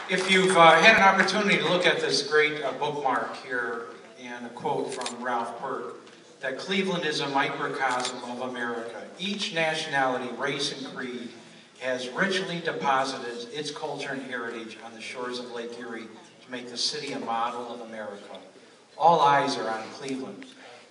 If you've had an opportunity to look at this great bookmark here and a quote from Ralph Burke, that Cleveland is a microcosm of America. Each nationality, race, and creed has richly deposited its culture and heritage on the shores of Lake Erie to make the city a model of America. All eyes are on Cleveland.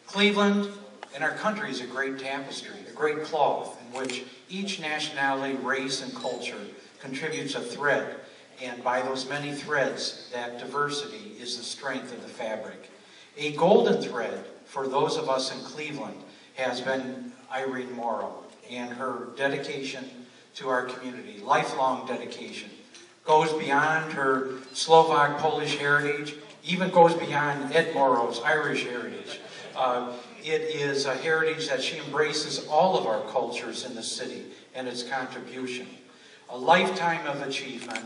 Cleveland and our country is a great tapestry, a great cloth in which each nationality, race, and culture contributes a thread. And by those many threads, that diversity is the strength of the fabric. A golden thread for those of us in Cleveland has been Irene Morrow and her dedication to our community, lifelong dedication. Goes beyond her Slovak Polish heritage, even goes beyond Ed Morrow's Irish heritage. It is a heritage that she embraces all of our cultures in the city and its contribution. A lifetime of achievement.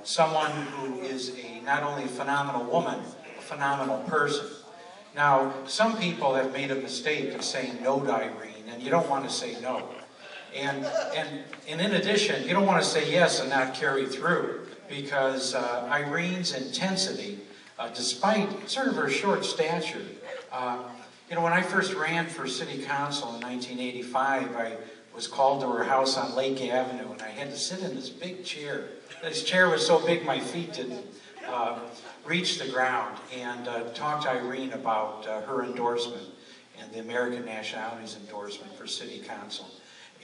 Someone who is not only a phenomenal woman, a phenomenal person. Now, some people have made a mistake of saying no to Irene, and you don't want to say no. And in addition, you don't want to say yes and not carry through, because Irene's intensity, despite sort of her short stature, when I first ran for city council in 1985, I was called to her house on Lake Avenue, and I had to sit in this big chair. This chair was so big my feet didn't reach the ground, and talk to Irene about her endorsement and the American Nationalities endorsement for city council.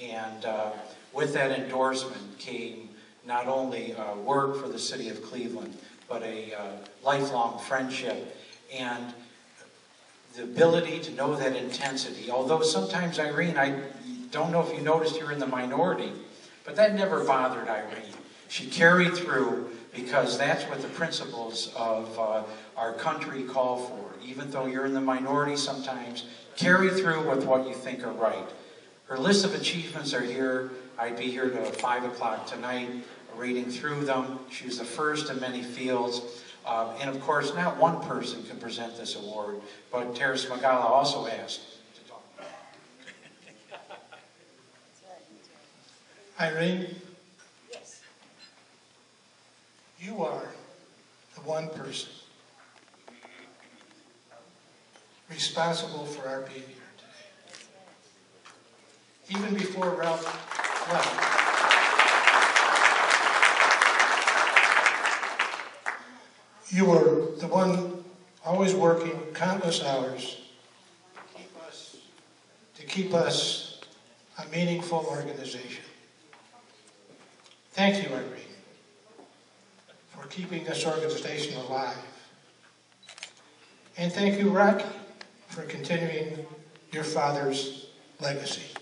And with that endorsement came not only work for the city of Cleveland, but a lifelong friendship and the ability to know that intensity. Although sometimes Irene, I don't know if you noticed you're in the minority, but that never bothered Irene. She carried through because that's what the principles of our country call for. Even though you're in the minority sometimes, carry through with what you think are right. Her list of achievements are here. I'd be here till 5 o'clock tonight reading through them. She was the first in many fields. And of course, not one person can present this award, but Terrace Magala also asked to talk. Irene, yes. You are the one person responsible for our being here today. Even before Ralph left, you were the one always working countless hours to keep us a meaningful organization. Thank you, Irene, for keeping this organization alive. And thank you, Rocky, for continuing your father's legacy.